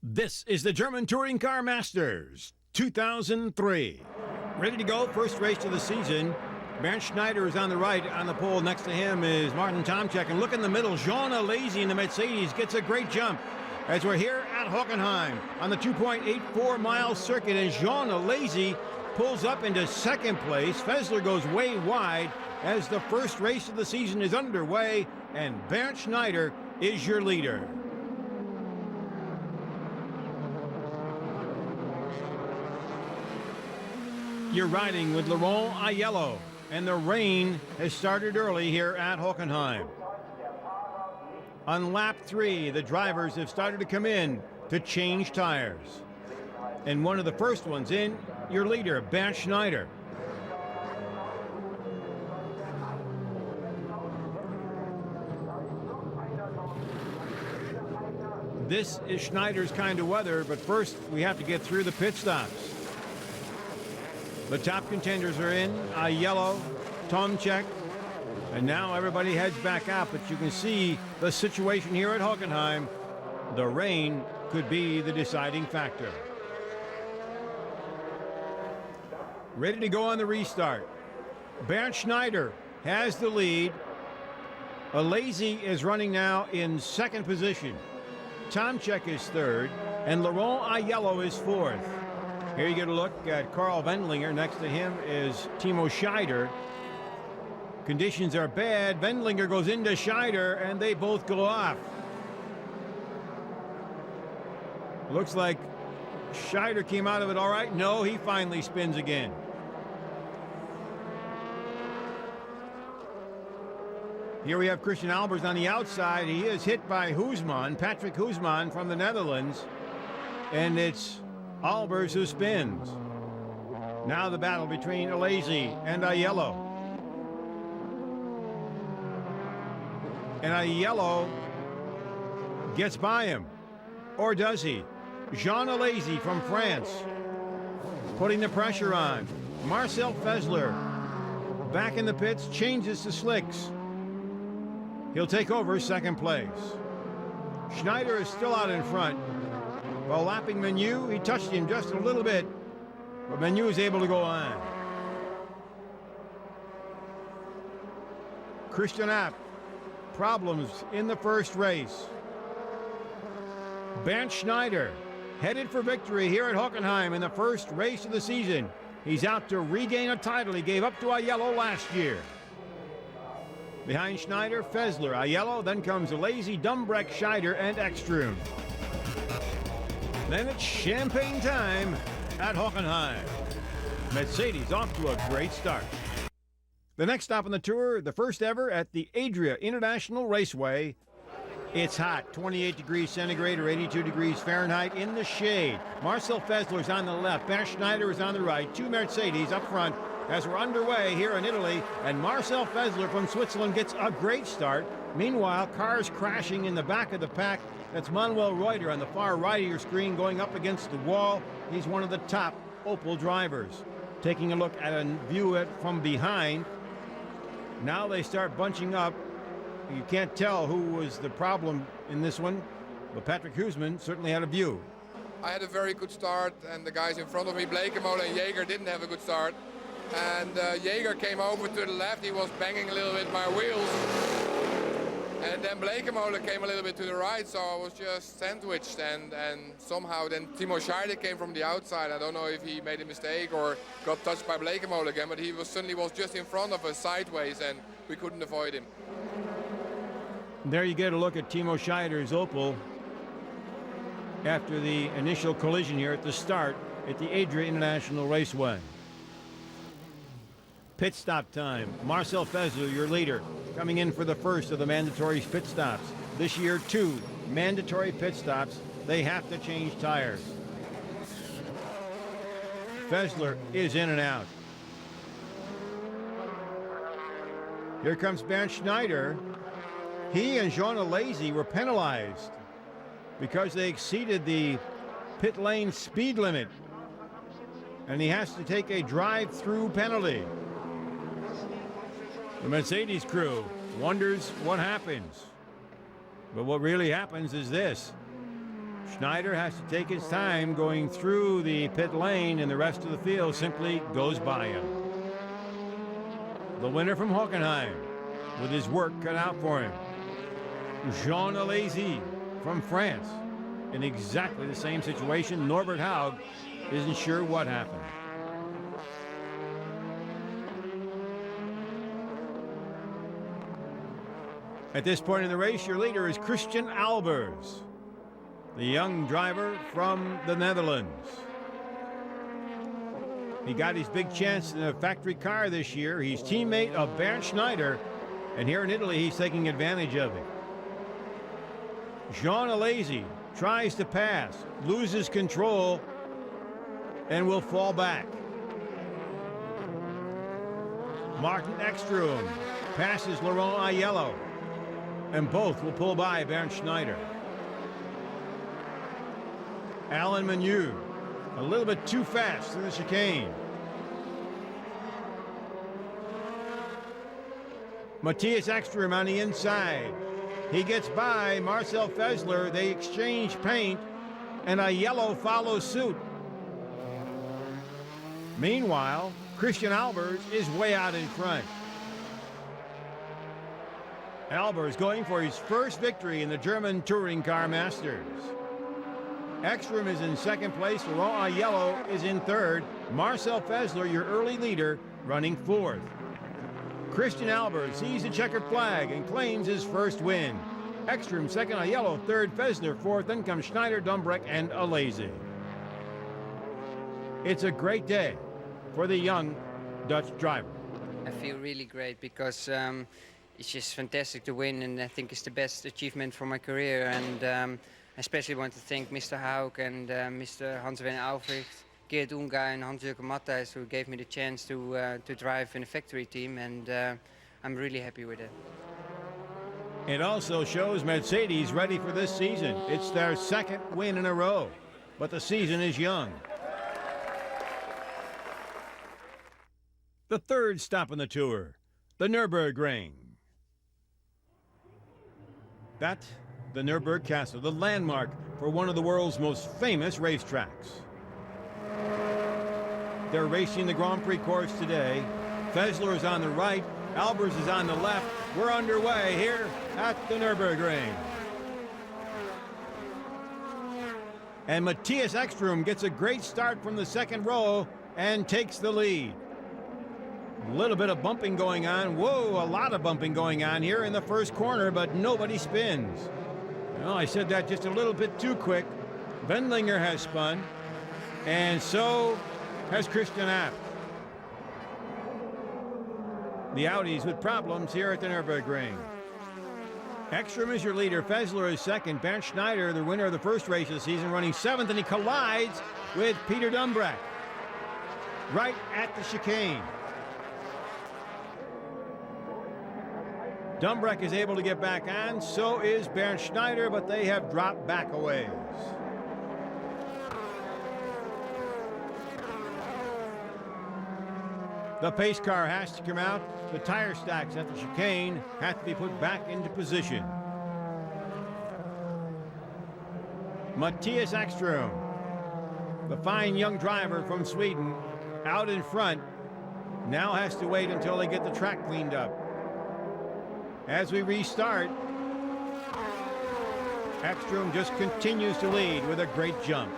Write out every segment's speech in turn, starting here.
This is the German Touring Car Masters 2003. Ready to go, first race of the season. Bernd Schneider is on the right. On the pole next to him is Martin Tomczak. And look in the middle, Jean Alesi in the Mercedes gets a great jump as we're here at Hockenheim on the 2.84-mile circuit. And Jean Alesi pulls up into second place. Fessler goes way wide as the first race of the season is underway. And Bernd Schneider is your leader. You're riding with Laurent Aiello, and the rain has started early here at Hockenheim. On lap 3, the drivers have started to come in to change tires. And one of the first ones in, your leader, Bernd Schneider. This is Schneider's kind of weather, but first we have to get through the pit stops. The top contenders are in, Aiello, Tomczak, and now everybody heads back out, but you can see the situation here at Hockenheim. The rain could be the deciding factor. Ready to go on the restart. Bernd Schneider has the lead. Alesi is running now in second position. Tomczak is third, and Laurent Aiello is fourth. Here you get a look at Karl Wendlinger. Next to him is Timo Scheider. Conditions are bad. Wendlinger goes into Scheider, and they both go off. Looks like Scheider came out of it all right. No, he finally spins again. Here we have Christian Albers on the outside. He is hit by Hoesman, Patrick Hoesman from the Netherlands. And it's Albers who spins. Now the battle between Alesi and Aiello. And Aiello gets by him. Or does he? Jean Alesi from France putting the pressure on. Marcel Fessler back in the pits, changes to slicks. He'll take over second place. Schneider is still out in front. While lapping Menu, he touched him just a little bit, but Menu is able to go on. Christian Abt, problems in the first race. Bernd Schneider headed for victory here at Hockenheim in the first race of the season. He's out to regain a title he gave up to Aiello last year. Behind Schneider, Fessler, Aiello, then comes Alesi, Dumbreck, Scheider, and Ekstrom. Then it's champagne time at Hockenheim. Mercedes off to a great start. The next stop on the tour, the first ever at the Adria International Raceway. It's hot, 28 degrees centigrade or 82 degrees Fahrenheit in the shade. Marcel Fessler's on the left, Bernd Schneider is on the right, two Mercedes up front as we're underway here in Italy, and Marcel Fessler from Switzerland gets a great start. Meanwhile, cars crashing in the back of the pack. That's Manuel Reuter on the far right of your screen going up against the wall. He's one of the top Opel drivers. Taking a look at a view from behind. Now they start bunching up. You can't tell who was the problem in this one, but Patrick Hoesman certainly had a view. I had a very good start, and the guys in front of me, Blekemolen and Jaeger, didn't have a good start. And Jaeger came over to the left. He was banging a little bit my wheels. And then Blekemolen came a little bit to the right, so I was just sandwiched. And somehow then Timo Scheider came from the outside. I don't know if he made a mistake or got touched by Blekemolen again, but he suddenly was just in front of us sideways, and we couldn't avoid him. There you get a look at Timo Scheider's Opel after the initial collision here at the start at the Adria International Raceway. Pit stop time. Marcel Fessler, your leader, coming in for the first of the mandatory pit stops. This year, 2 mandatory pit stops. They have to change tires. Fessler is in and out. Here comes Bernd Schneider. He and Jean Alesi were penalized because they exceeded the pit lane speed limit, and he has to take a drive-through penalty. The Mercedes crew wonders what happens. But what really happens is this. Schneider has to take his time going through the pit lane, and the rest of the field simply goes by him. The winner from Hockenheim, with his work cut out for him. Jean Alesi from France. In exactly the same situation, Norbert Haug isn't sure what happened. At this point in the race, your leader is Christian Albers, the young driver from the Netherlands. He got his big chance in a factory car this year. He's teammate of Bernd Schneider, and here in Italy, he's taking advantage of it. Jean Alesi tries to pass, loses control, and will fall back. Martin Ekstrom passes Laurent Aiello, and both will pull by Bernd Schneider. Alain Menu, a little bit too fast through the chicane. Matthias Ekstrom on the inside. He gets by Marcel Fessler. They exchange paint, and Aiello follows suit. Meanwhile, Christian Albers is way out in front. Albers going for his first victory in the German Touring Car Masters. Ekstrom is in second place. Laurent Aiello is in third. Marcel Fessler, your early leader, running fourth. Christian Albers sees the checkered flag and claims his first win. Ekstrom second, Aiello third, Fessler fourth, then comes Schneider, Dumbreck, and Alesi. It's a great day for the young Dutch driver. I feel really great because it's just fantastic to win, and I think it's the best achievement for my career. And I especially want to thank Mr. Haug and Mr. Hans-Werner Albrecht, Geert Unga and Hans-Jürgen Matthijs, who gave me the chance to drive in a factory team, and I'm really happy with it. It also shows Mercedes ready for this season. It's their second win in a row, but the season is young. The third stop on the tour, the Nurburgring. That, the Nürburgring Castle, the landmark for one of the world's most famous racetracks. They're racing the Grand Prix course today. Fessler is on the right, Albers is on the left. We're underway here at the Nürburgring. And Matthias Ekstrom gets a great start from the second row and takes the lead. A little bit of bumping going on. Whoa, a lot of bumping going on here in the first corner, but nobody spins. Well, I said that just a little bit too quick. Wendlinger has spun, and so has Christian Abt. The Audis with problems here at the Nürburgring. Ekstrom is your leader. Fessler is second. Bernd Schneider, the winner of the first race of the season, running seventh, and he collides with Peter Dumbreck right at the chicane. Dumbreck is able to get back on, so is Bernd Schneider, but they have dropped back a ways. The pace car has to come out. The tire stacks at the chicane have to be put back into position. Matthias Ekstrom, the fine young driver from Sweden, out in front, now has to wait until they get the track cleaned up. As we restart, Ekstrom just continues to lead with a great jump.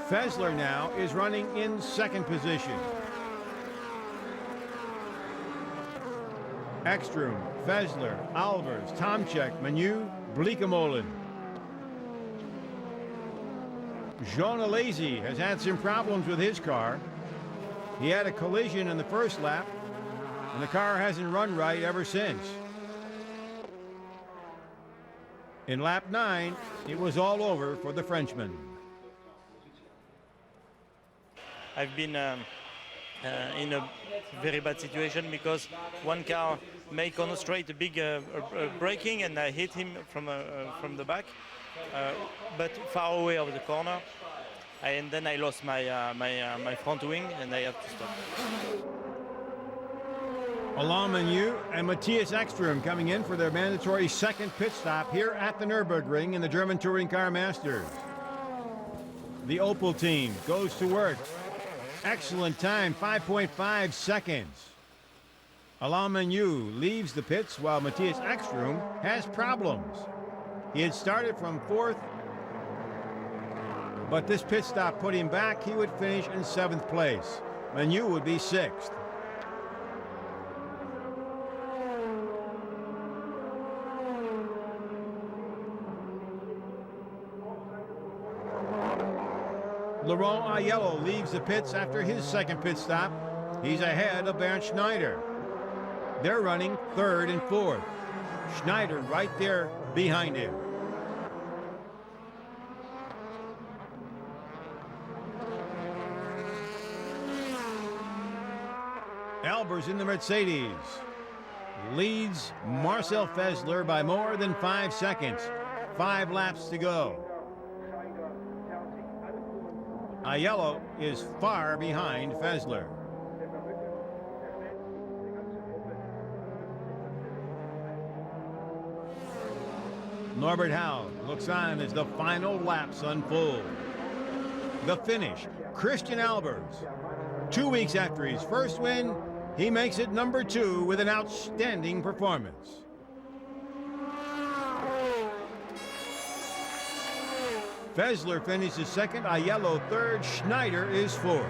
Fessler now is running in second position. Ekstrom, Fessler, Albers, Tomczyk, Menu, Bleekemolen. Jean Alesi has had some problems with his car. He had a collision in the first lap, and the car hasn't run right ever since. In lap 9, it was all over for the Frenchman. I've been in a very bad situation because one car made on a straight a big braking, and I hit him from the back, but far away of the corner. And then I lost my front wing and I had to stop. Alain Menu and Matthias Ekstrom coming in for their mandatory second pit stop here at the Nurburgring in the German Touring Car Masters. The Opel team goes to work. Excellent time, 5.5 seconds. Alain Menu leaves the pits while Matthias Ekstrom has problems. He had started from fourth, but this pit stop put him back. He would finish in seventh place. Menu would be sixth. Laurent Aiello leaves the pits after his second pit stop. He's ahead of Bernd Schneider. They're running third and fourth. Schneider right there behind him. Albers in the Mercedes leads Marcel Fessler by more than 5 seconds. 5 laps to go. Aiello is far behind Fessler. Norbert Haug looks on as the final laps unfold. The finish, Christian Albers. 2 weeks after his first win, he makes it number 2 with an outstanding performance. Fessler finishes second, Aiello third, Schneider is fourth.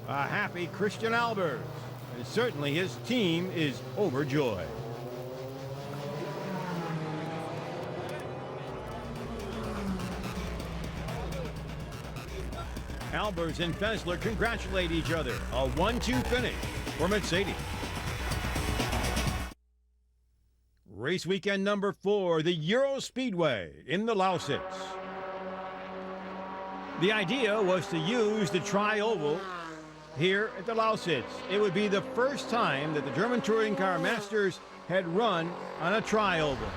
A happy Christian Albers, and certainly his team is overjoyed. Albers and Fessler congratulate each other. A 1-2 finish for Mercedes. Race weekend number 4, the Euro Speedway in the Lausitz. The idea was to use the tri-oval here at the Lausitz. It would be the first time that the German Touring Car Masters had run on a tri-oval.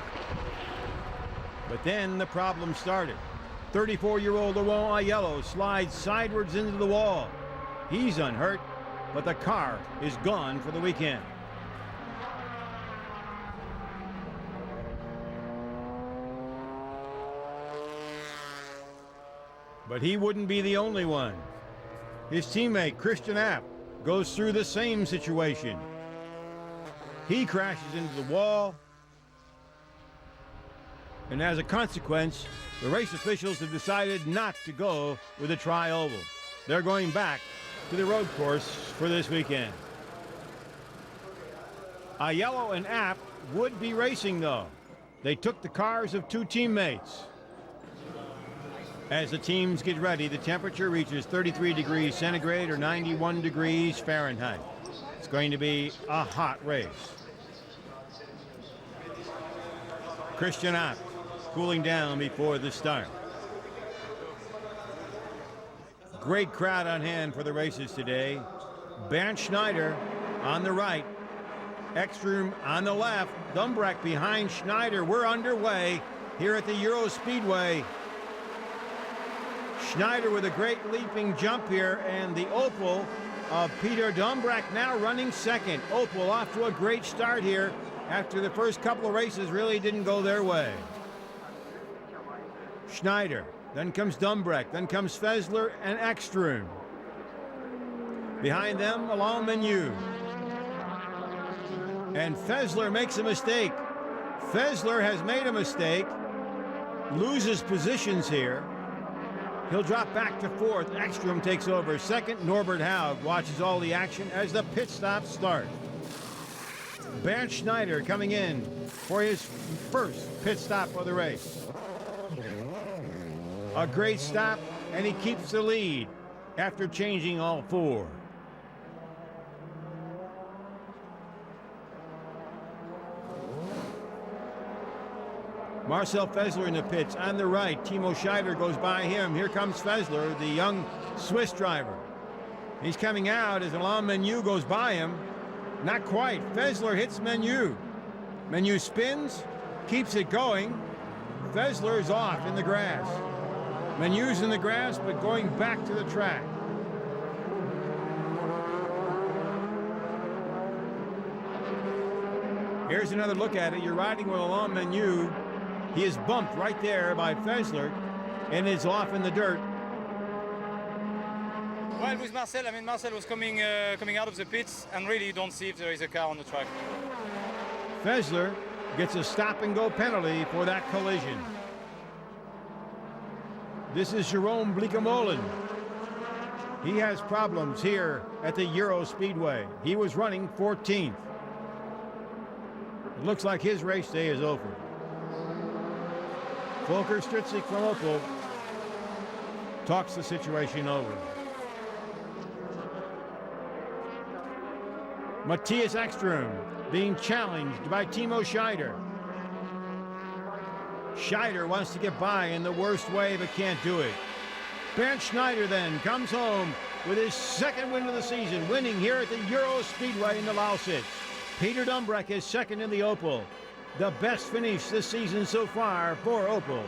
But then the problem started. 34-year-old Laurent Aiello slides sideways into the wall. He's unhurt, but the car is gone for the weekend. But he wouldn't be the only one. His teammate, Christian Abt, goes through the same situation. He crashes into the wall, and as a consequence, the race officials have decided not to go with a tri-oval. They're going back to the road course for this weekend. Aiello and Abt would be racing, though. They took the cars of 2 teammates. As the teams get ready, the temperature reaches 33 degrees centigrade or 91 degrees Fahrenheit. It's going to be a hot race. Christian Abt cooling down before the start. Great crowd on hand for the races today. Bernd Schneider on the right, Ekstrom on the left, Dumbrecht behind Schneider. We're underway here at the Euro Speedway. Schneider with a great leaping jump here, and the Opel of Peter Dumbrecht now running second. Opel off to a great start here after the first couple of races really didn't go their way. Schneider, then comes Dumbrecht, then comes Fessler and Ekstrom. Behind them, Alain Menu. And Fessler makes a mistake. Fessler has made a mistake, loses positions here. He'll drop back to fourth. Ekstrom takes over second. Norbert Haug watches all the action as the pit stops start. Bernd Schneider coming in for his first pit stop of the race. A great stop, and he keeps the lead after changing all 4. Marcel Fessler in the pits on the right. Timo Scheider goes by him. Here comes Fessler, the young Swiss driver. He's coming out as Alain Menu goes by him. Not quite. Fessler hits Menu. Menu spins, keeps it going. Fessler's off in the grass. Menu's in the grass, but going back to the track. Here's another look at it. You're riding with Alain Menu. He is bumped right there by Fessler and is off in the dirt. Well, with Marcel, Marcel was coming out of the pits, and really you don't see if there is a car on the track. Fessler gets a stop-and-go penalty for that collision. This is Jerome Bleekemolen. He has problems here at the Euro Speedway. He was running 14th. It looks like his race day is over. Volker Stritzik from Opel talks the situation over. Matthias Ekström being challenged by Timo Scheider. Scheider wants to get by in the worst way, but can't do it. Bernd Schneider then comes home with his second win of the season, winning here at the Euro Speedway in the Lausitz. Peter Dumbreck is second in the Opel. The best finish this season so far for Opel.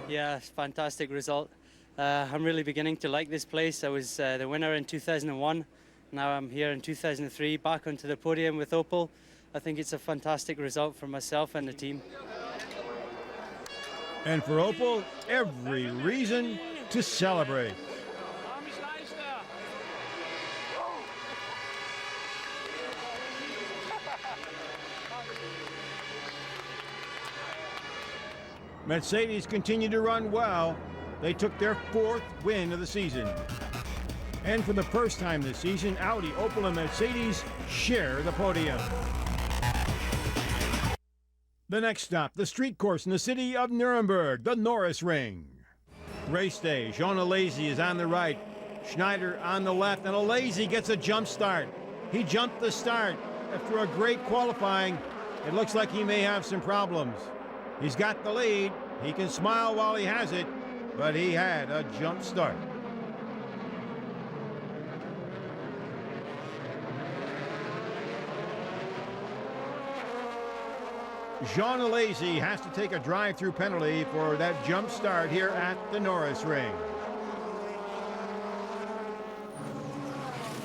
Yeah, fantastic result. I'm really beginning to like this place. I was the winner in 2001. Now I'm here in 2003, back onto the podium with Opel. I think it's a fantastic result for myself and the team. And for Opel, every reason to celebrate. Mercedes continue to run well. They took their 4th win of the season. And for the first time this season, Audi, Opel, and Mercedes share the podium. The next stop, the street course in the city of Nuremberg, the Norisring. Race day, Jean Alesi is on the right, Schneider on the left, and Alesi gets a jump start. He jumped the start. After a great qualifying, it looks like he may have some problems. He's got the lead. He can smile while he has it, but he had a jump start. Jean Alesi has to take a drive-through penalty for that jump start here at the Norisring.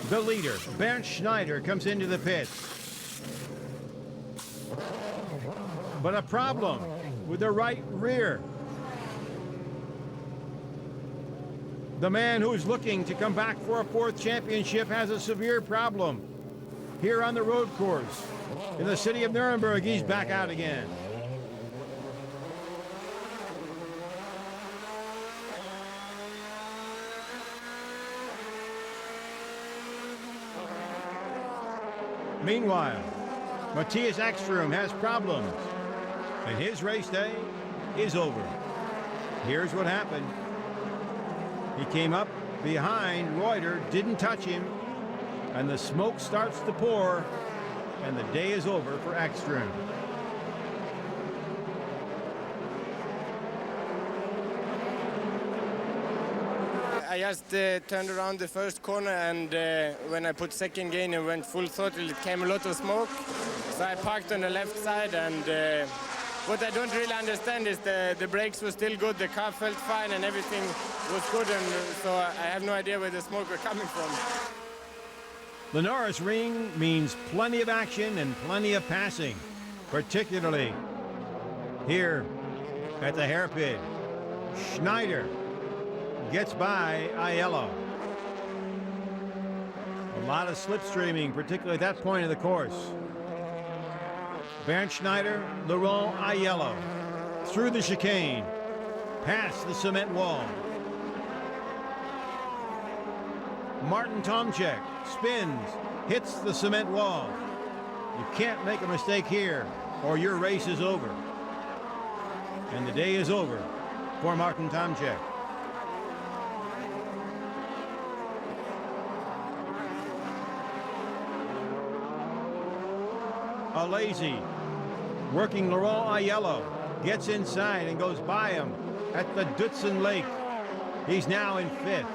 The leader, Bernd Schneider, comes into the pits. But a problem with the right rear. The man who's looking to come back for a 4th championship has a severe problem. Here on the road course, in the city of Nuremberg, he's back out again. Meanwhile, Matthias Ekström has problems, and his race day is over. Here's what happened. He came up behind Reuter, didn't touch him, and the smoke starts to pour, and the day is over for Ekström. I just turned around the first corner, and when I put second gear and went full throttle, it came a lot of smoke. So I parked on the left side, and what I don't really understand is the brakes were still good, the car felt fine, and everything was good, and so I have no idea where the smoke was coming from. The Norisring means plenty of action and plenty of passing, particularly here at the hairpin. Schneider gets by Aiello. A lot of slipstreaming, particularly at that point of the course. Bernd Schneider, Laurent Aiello, through the chicane, past the cement wall. Martin Tomczyk spins, hits the cement wall. You can't make a mistake here, or your race is over. And the day is over for Martin Tomczyk. Alesi, working Laurent Aiello, gets inside and goes by him at the Dutzen Lake. He's now in 5th.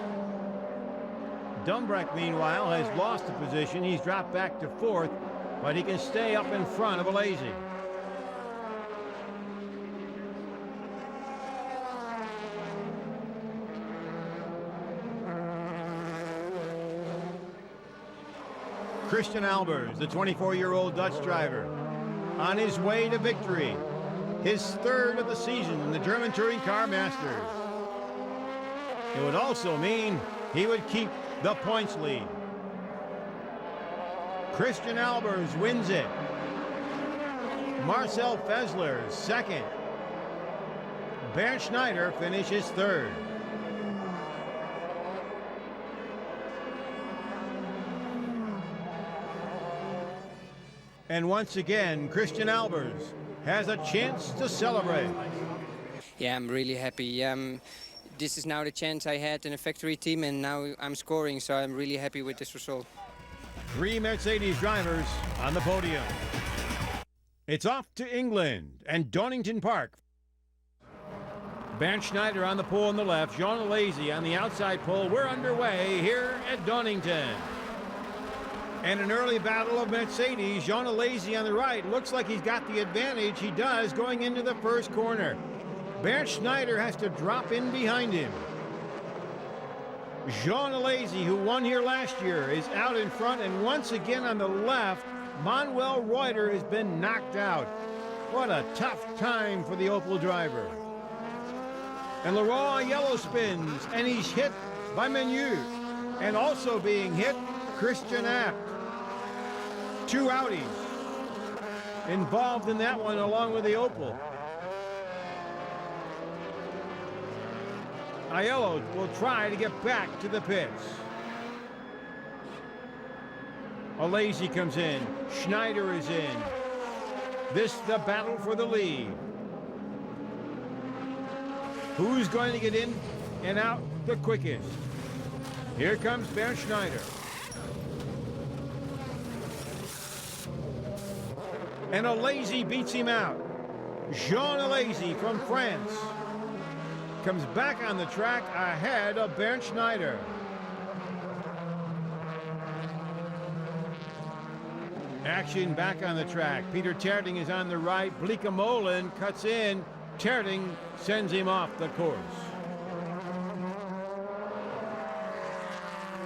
Dumbreck, meanwhile, has lost the position. He's dropped back to 4th, but he can stay up in front of Alesi. Christian Albers, the 24-year-old Dutch driver, on his way to victory. His 3rd of the season in the German Touring Car Masters. It would also mean he would keep the points lead. Christian Albers wins it. Marcel Fessler 2nd. Bernd Schneider finishes 3rd. And once again, Christian Albers has a chance to celebrate. Yeah, I'm really happy. This is now the chance I had in a factory team, and now I'm scoring, so I'm really happy with this result. 3 Mercedes drivers on the podium. It's off to England and Donington Park. Bernd Schneider on the pole on the left, Jean Alesi on the outside pole. We're underway here at Donington. And an early battle of Mercedes. Jean Alesi on the right. Looks like he's got the advantage. He does going into the first corner. Bernd Schneider has to drop in behind him. Jean Alesi, who won here last year, is out in front. And once again on the left, Manuel Reuter has been knocked out. What a tough time for the Opel driver. And Laurent Aiello spins, and he's hit by Menu. And also being hit, Christian Abt. 2 Audis involved in that one along with the Opel. Aiello will try to get back to the pits. Alesi comes in. Schneider is in. This the battle for the lead. Who's going to get in and out the quickest? Here comes Bernd Schneider. And Alesi beats him out. Jean Alesi from France comes back on the track ahead of Bernd Schneider. Action back on the track. Peter Terting is on the right. Bleekemolen cuts in. Terting sends him off the course.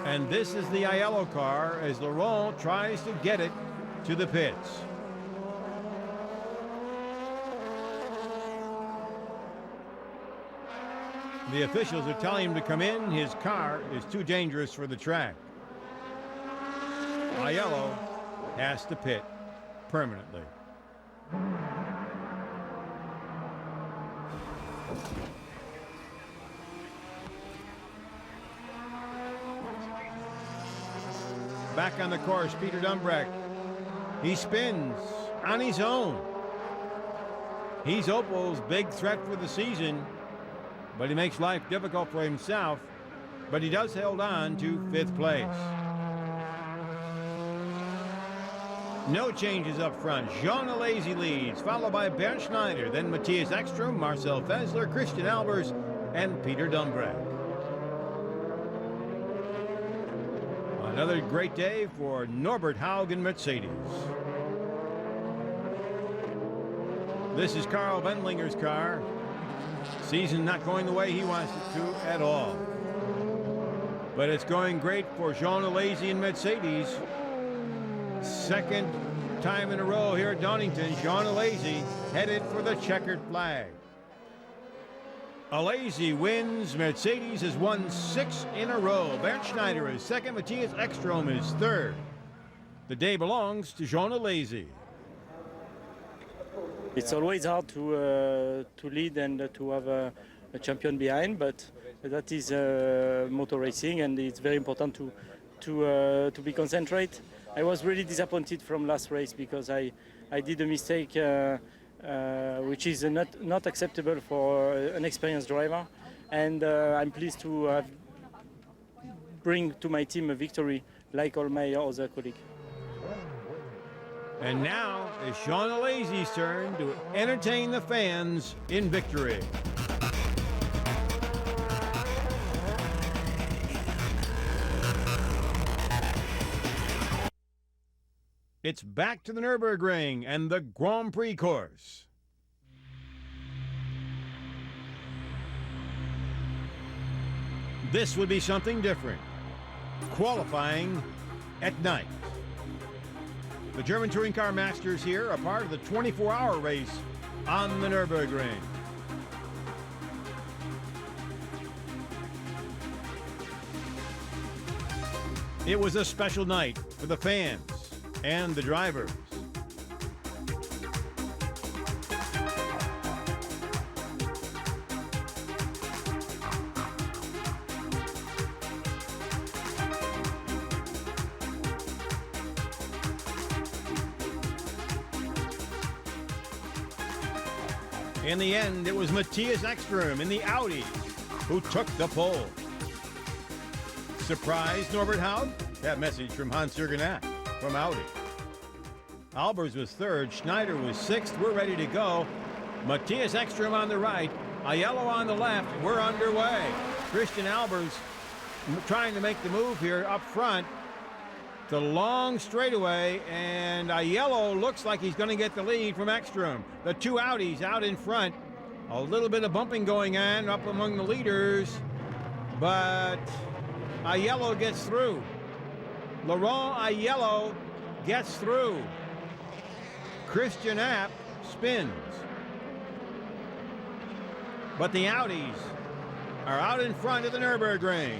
And this is the Aiello car as Laurent tries to get it to the pits. The officials are telling him to come in. His car is too dangerous for the track. Aiello has to pit permanently. Back on the course, Peter Dumbreck. He spins on his own. He's Opel's big threat for the season, but he makes life difficult for himself. But he does hold on to 5th place. No changes up front. Jean Alesi leads, followed by Bernd Schneider, then Matthias Ekstrom, Marcel Fessler, Christian Albers, and Peter Dumbreck. Another great day for Norbert Haug and Mercedes. This is Carl Wendlinger's car. Season not going the way he wants it to at all. But it's going great for Jean Alesi and Mercedes. 2nd time in a row here at Donington. Jean Alesi headed for the checkered flag. Alesi wins. Mercedes has won 6 in a row. Bernd Schneider is 2nd. Matthias Ekstrom is 3rd. The day belongs to Jean Alesi. It's always hard to lead and to have a champion behind, but that is motor racing, and it's very important to be concentrate. I was really disappointed from last race because I did a mistake which is not acceptable for an experienced driver, and I'm pleased to bring to my team a victory like all my other colleagues. And now it's Jean Alesi's turn to entertain the fans in victory. It's back to the Nurburgring and the Grand Prix course. This would be something different. Qualifying at night. The German Touring Car Masters here are part of the 24-hour race on the Nurburgring. It was a special night for the fans and the drivers. In the end, it was Matthias Ekstrom in the Audi who took the pole. Surprise, Norbert Haug? That message from Hans-Jürgen App from Audi. Albers was third, Schneider was sixth. We're ready to go. Matthias Ekstrom on the right, Aiello on the left. We're underway. Christian Albers trying to make the move here up front. The long straightaway, and Aiello looks like he's going to get the lead from Ekstrom. The two Audis out in front. A little bit of bumping going on up among the leaders, but Aiello gets through. Laurent Aiello gets through. Christian App spins. But the Audis are out in front of the Nürburgring.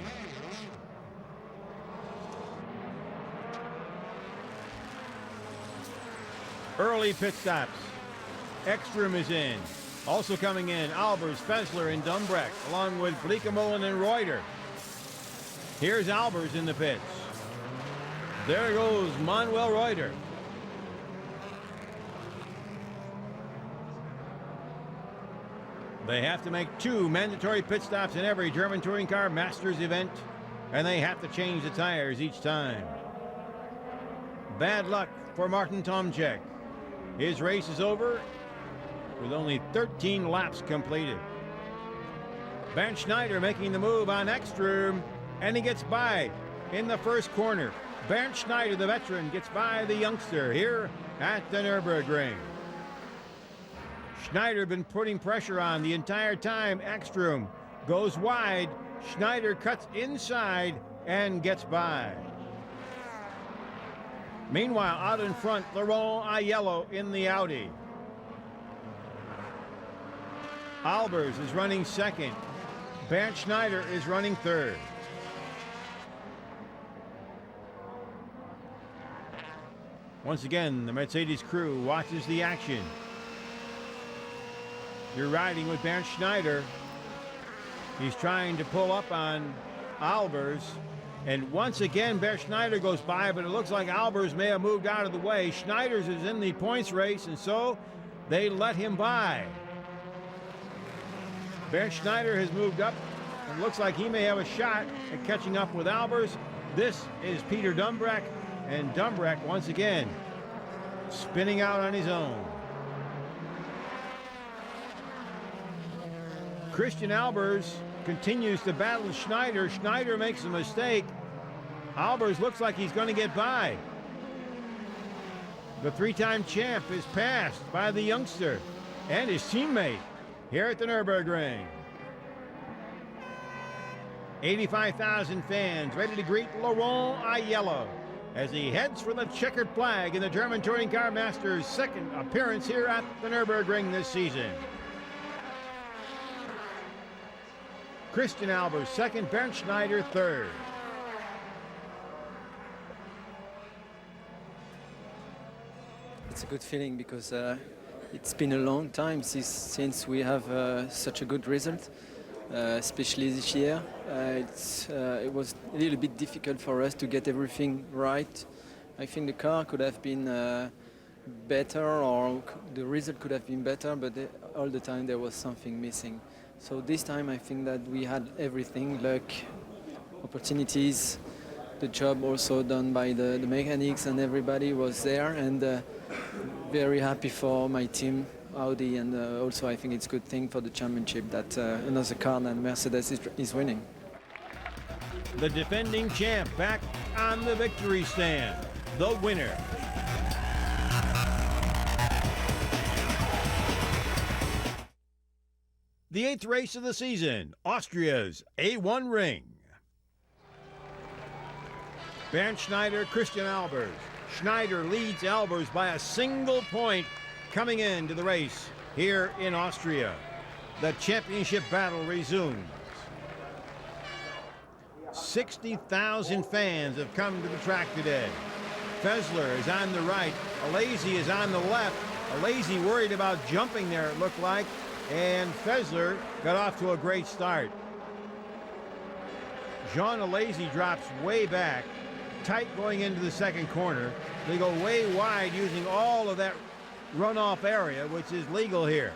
Early pit stops. Ekstrom is in. Also coming in, Albers, Fessler, and Dumbrecht, along with Bleekemolen and Reuter. Here's Albers in the pits. There goes Manuel Reuter. They have to make 2 mandatory pit stops in every German Touring Car Masters event, and they have to change the tires each time. Bad luck for Martin Tomczyk. His race is over with only 13 laps completed. Bernd Schneider making the move on Ekstrom, and he gets by in the first corner. Bernd Schneider, the veteran, gets by the youngster here at the Nürburgring. Schneider been putting pressure on the entire time. Ekstrom goes wide. Schneider cuts inside and gets by. Meanwhile, out in front, Laurent Aiello in the Audi. Albers is running second. Bernd Schneider is running third. Once again, the Mercedes crew watches the action. You're riding with Bernd Schneider. He's trying to pull up on Albers. And once again, Bernd Schneider goes by, but it looks like Albers may have moved out of the way. Schneider's is in the points race, and so they let him by. Bernd Schneider has moved up, and looks like he may have a shot at catching up with Albers. This is Peter Dumbrecht, and Dumbrecht, once again, spinning out on his own. Christian Albers continues to battle Schneider. Schneider makes a mistake. Albers looks like he's going to get by. The 3-time champ is passed by the youngster and his teammate here at the Nürburgring. 85,000 fans ready to greet Laurent Aiello as he heads for the checkered flag in the German Touring Car Masters' second appearance here at the Nürburgring this season. Christian Albers second, Bernd Schneider third. It's a good feeling because it's been a long time since we have such a good result, especially this year. It was a little bit difficult for us to get everything right. I think the car could have been better, or the result could have been better, but all the time there was something missing. So this time I think that we had everything, luck, opportunities, the job also done by the mechanics, and everybody was there, and very happy for my team, Audi, and also I think it's a good thing for the championship that another car than Mercedes is winning. The defending champ back on the victory stand, the winner, The 8th race of the season, Austria's A1 Ring. Bernd Schneider, Christian Albers. Schneider leads Albers by a single point coming into the race here in Austria. The championship battle resumes. 60,000 fans have come to the track today. Fessler is on the right. Alesi is on the left. Alesi worried about jumping there, it looked like. And Fessler got off to a great start. Jean Alesi drops way back, tight going into the second corner. They go way wide using all of that runoff area, which is legal here.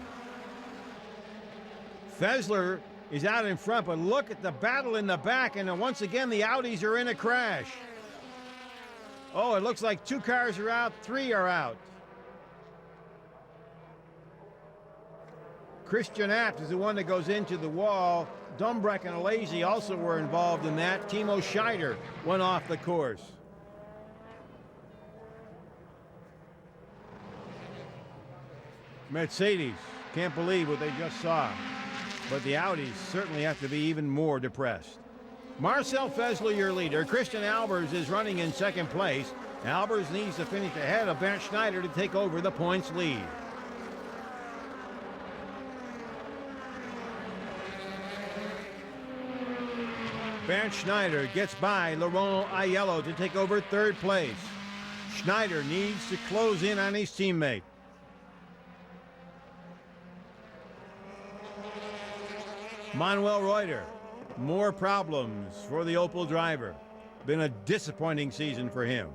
Fessler is out in front, but look at the battle in the back, and once again the Audis are in a crash. Oh, it looks like 2 cars are out, 3 are out. Christian Abt is the one that goes into the wall. Dumbreck and Alesi also were involved in that. Timo Scheider went off the course. Mercedes can't believe what they just saw. But the Audis certainly have to be even more depressed. Marcel Fessler, your leader. Christian Albers is running in second place. Albers needs to finish ahead of Bernd Schneider to take over the points lead. Bernd Schneider gets by Laurent Aiello to take over third place. Schneider needs to close in on his teammate. Manuel Reuter, more problems for the Opel driver. Been a disappointing season for him.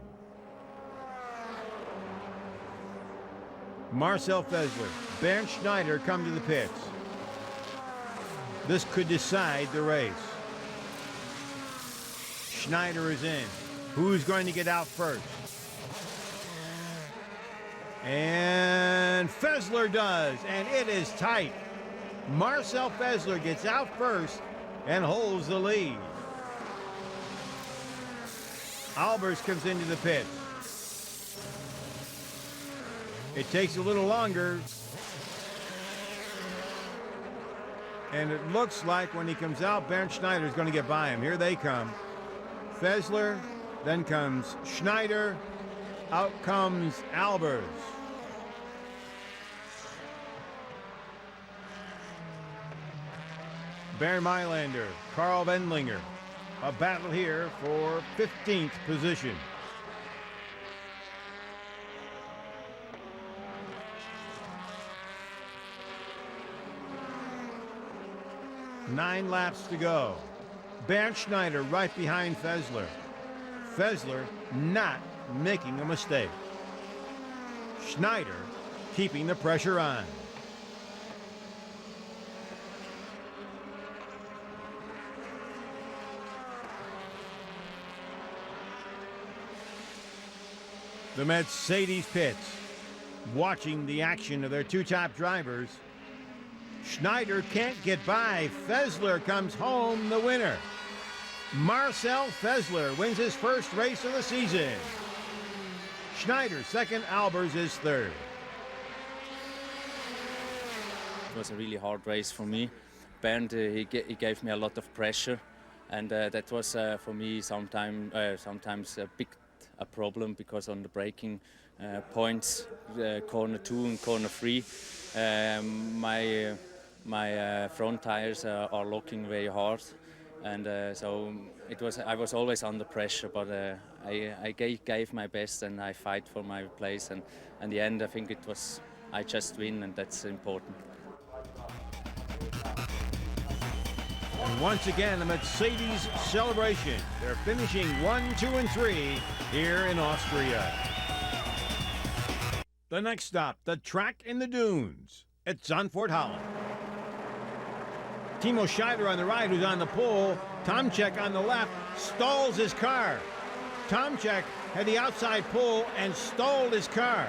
Marcel Fessler, Bernd Schneider come to the pits. This could decide the race. Schneider is in. Who's going to get out first? And Fessler does, and it is tight. Marcel Fessler gets out first and holds the lead. Albers comes into the pit. It takes a little longer. And it looks like when he comes out, Bernd Schneider is going to get by him. Here they come. Fessler, then comes Schneider, out comes Albers. Bernd Mailander, Carl Wendlinger. A battle here for 15th position. Nine laps to go. Bernd Schneider right behind Fessler. Fessler not making a mistake. Schneider keeping the pressure on. The Mercedes pits, watching the action of their 2 top drivers. Schneider can't get by. Fessler comes home the winner. Marcel Fessler wins his first race of the season. Schneider second, Albers is third. It was a really hard race for me. Bernd, he gave me a lot of pressure, and that was for me sometimes a problem, because on the braking points, corner 2 and corner 3, my front tires are locking very hard, and so I was always under pressure, but I gave my best, and I fight for my place, and in the end I think I just win, and that's important. And once again, the Mercedes celebration. They're finishing 1, 2, and 3 here in Austria. The next stop, the track in the dunes at Zandvoort, Holland. Timo Scheider on the right, who's on the pole. Tomczyk on the left stalls his car. Tomczyk had the outside pole and stalled his car.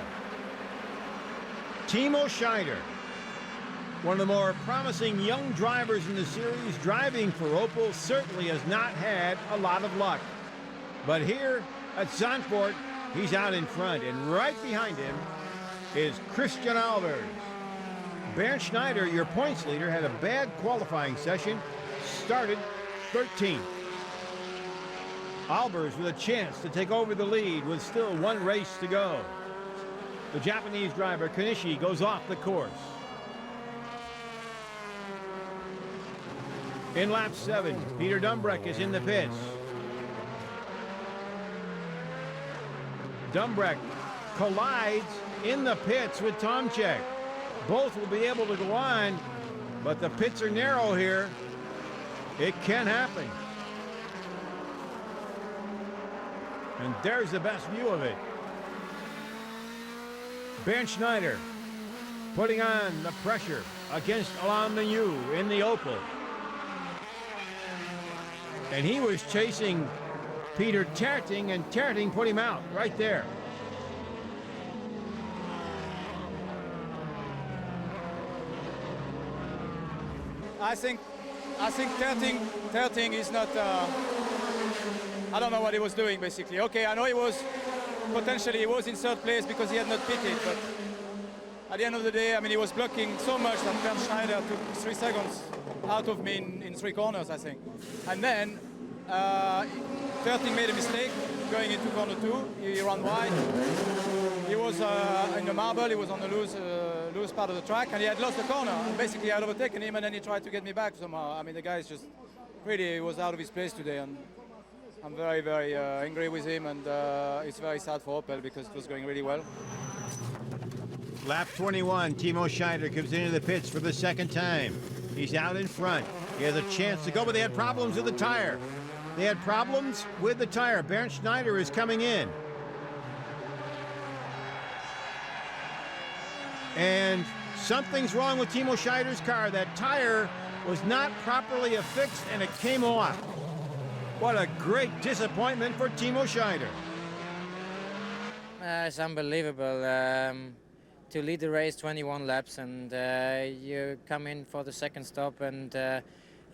Timo Scheider, one of the more promising young drivers in the series, driving for Opel, certainly has not had a lot of luck. But here at Zandvoort, he's out in front, and right behind him is Christian Albers. Bernd Schneider, your points leader, had a bad qualifying session, started 13th. Albers with a chance to take over the lead with still one race to go. The Japanese driver, Kanishi, goes off the course. In lap 7, Peter Dumbreck is in the pits. Dumbreck collides in the pits with Tomczyk. Both will be able to go on, but the pits are narrow here. It can happen. And there's the best view of it. Bernd Schneider putting on the pressure against Alain Menu in the Opel. And he was chasing Peter Terting, and Terting put him out right there. I think Terting is not. I don't know what he was doing basically. Okay, I know he was potentially in third place because he had not pitted, but at the end of the day, I mean, he was blocking so much that Bernd Schneider took 3 seconds out of me in 3 corners, I think. And then Terting made a mistake going into corner 2. He ran wide. He was in the marble. He was on the loose part of the track, and he had lost the corner. And basically, I had overtaken him, and then he tried to get me back somehow. I mean, the guy is just really, he was out of his place today, and I'm very, very angry with him, and it's very sad for Opel because it was going really well. Lap 21, Timo Scheider comes into the pits for the second time. He's out in front. He has a chance to go, but they had problems with the tire. They had problems with the tire. Bernd Schneider is coming in. And something's wrong with Timo Scheider's car. That tire was not properly affixed, and it came off. What a great disappointment for Timo Scheider. It's unbelievable to lead the race 21 laps, and you come in for the second stop, and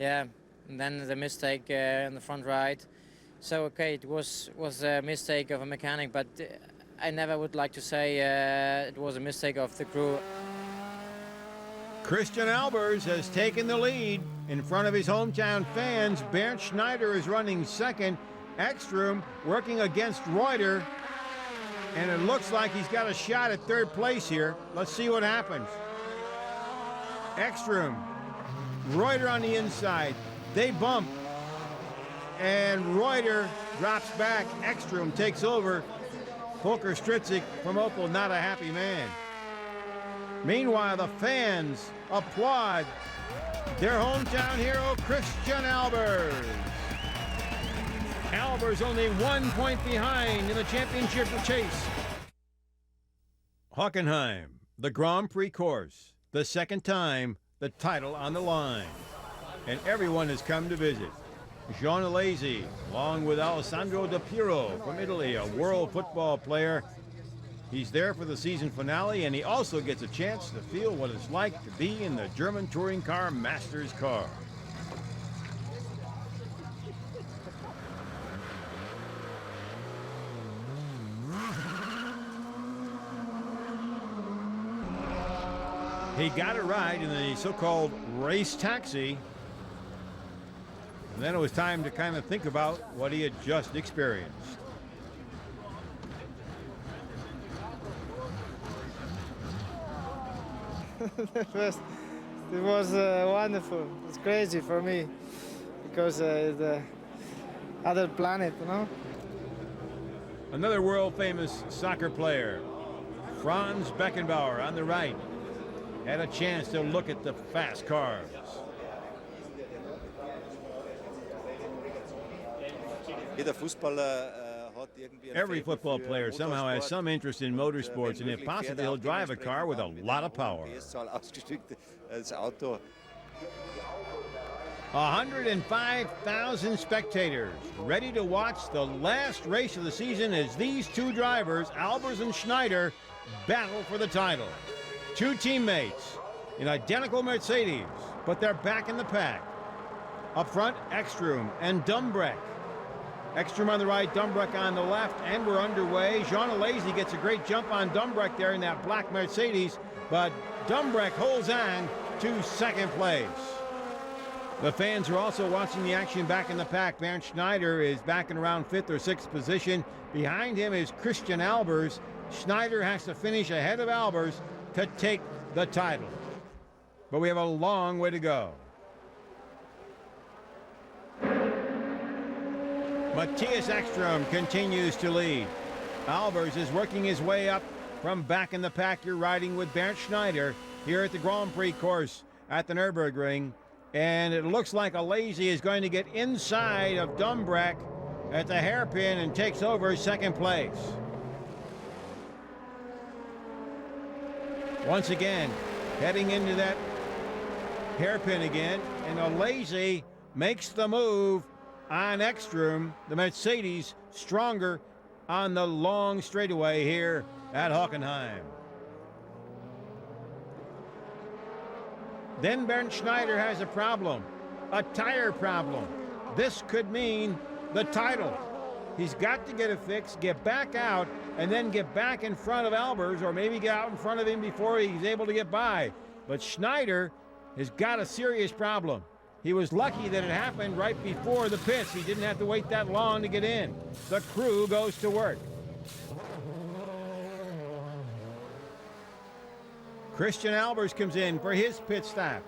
yeah, and then the mistake in the front right. So okay, it was a mistake of a mechanic, but I never would like to say it was a mistake of the crew. Christian Albers has taken the lead in front of his hometown fans. Bernd Schneider is running second. Ekstrom working against Reuter. And it looks like he's got a shot at third place here. Let's see what happens. Ekstrom, Reuter on the inside. They bump. And Reuter drops back. Ekstrom takes over. Volker Stritzik from Opel, not a happy man. Meanwhile, the fans applaud their hometown hero, Christian Albers. Albers only 1 point behind in the championship chase. Hockenheim, the Grand Prix course, the second time the title on the line. And everyone has come to visit. Jean Alesi, along with Alessandro Di Piero from Italy, a world football player. He's there for the season finale, and he also gets a chance to feel what it's like to be in the German touring car Masters car. He got a ride in the so-called race taxi, and then it was time to kind of think about what he had just experienced. It was wonderful. It's crazy for me because the other planet, you know. Another world-famous soccer player, Franz Beckenbauer on the right, had a chance to look at the fast cars. Every football player somehow has some interest in motorsports, and if possible, he'll drive a car with a lot of power. 105,000 spectators ready to watch the last race of the season as these two drivers, Albers and Schneider, battle for the title. Two teammates in identical Mercedes, but they're back in the pack. Up front, Ekstrom and Dumbreck. Ekstrom on the right, Dumbreck on the left, and we're underway. Jean Alesi gets a great jump on Dumbreck there in that black Mercedes, but Dumbreck holds on to second place. The fans are also watching the action back in the pack. Bernd Schneider is back in around 5th or 6th position. Behind him is Christian Albers. Schneider has to finish ahead of Albers to take the title. But we have a long way to go. Matthias Ekstrom continues to lead. Albers is working his way up from back in the pack. You're riding with Bernd Schneider here at the Grand Prix course at the Nurburgring. And it looks like Alesi is going to get inside of Dumbreck at the hairpin and takes over second place. Once again, heading into that hairpin again, and Alesi makes the move on Ekstrom, the Mercedes, stronger on the long straightaway here at Hockenheim. Then Bernd Schneider has a problem, a tire problem. This could mean the title. He's got to get it fixed, get back out, and then get back in front of Albers, or maybe get out in front of him before he's able to get by. But Schneider has got a serious problem. He was lucky that it happened right before the pits. He didn't have to wait that long to get in. The crew goes to work. Christian Albers comes in for his pit stop.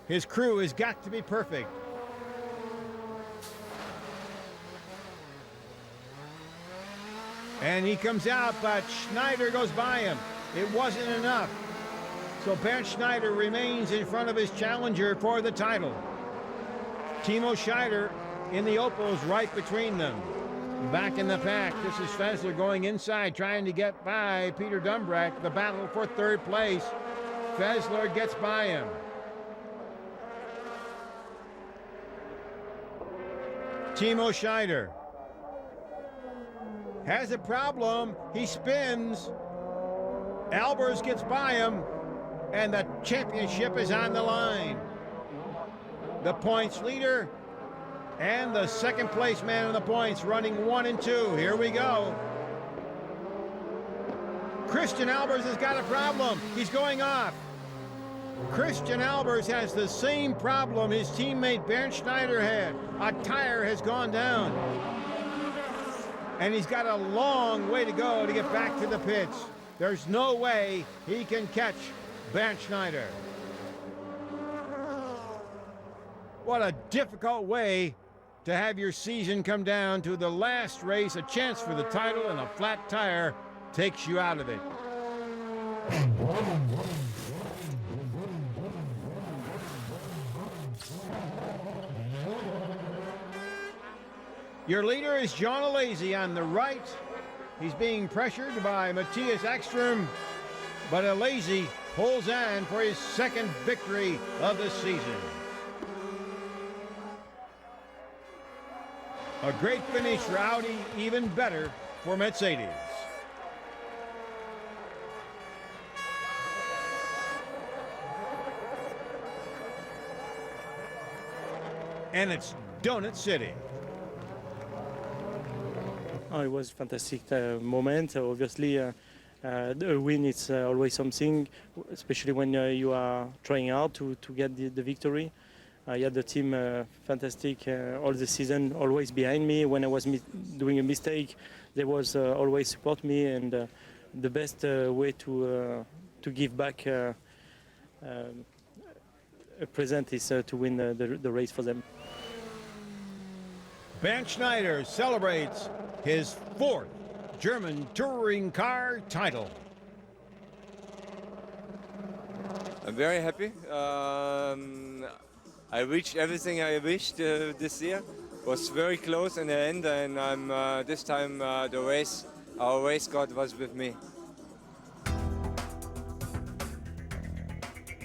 His crew has got to be perfect. And he comes out, but Schneider goes by him. It wasn't enough. So Bernd Schneider remains in front of his challenger for the title. Timo Scheider in the Opels right between them. Back in the pack, this is Fessler going inside, trying to get by Peter Dumbreck. The battle for third place. Fessler gets by him. Timo Scheider has a problem. He spins. Albers gets by him, and the championship is on the line. The points leader and the second place man in the points running 1 and 2. Here we go. Christian Albers has got a problem. He's going off. Christian Albers has the same problem his teammate Bernd Schneider had. A tire has gone down. And he's got a long way to go to get back to the pits. There's no way he can catch Bernd Schneider. What a difficult way to have your season come down to the last race, a chance for the title, and a flat tire takes you out of it. Your leader is Jean Alesi on the right. He's being pressured by Matthias Ekstrom, but Alesi holds on for his second victory of the season. A great finish for Audi, even better for Mercedes. And it's Donut City. Oh, it was a fantastic moment. Obviously, the win is always something, especially when you are trying hard to get the victory. I had the team fantastic all the season, always behind me. When I was doing a mistake, they was always support me, and the best way to give back a present is to win the race for them. Bernd Schneider celebrates his 4th German touring car title. I'm very happy. I reached everything I wished this year. Was very close in the end, and I'm this time our race god was with me.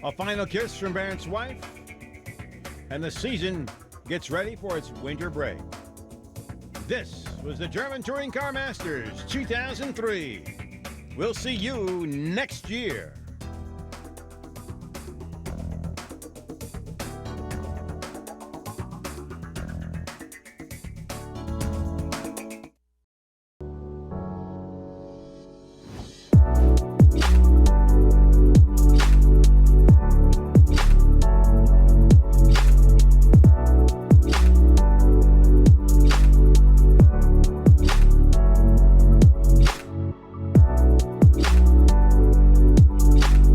A final kiss from Bernd's wife, and the season gets ready for its winter break. This was the German Touring Car Masters 2003. We'll see you next year.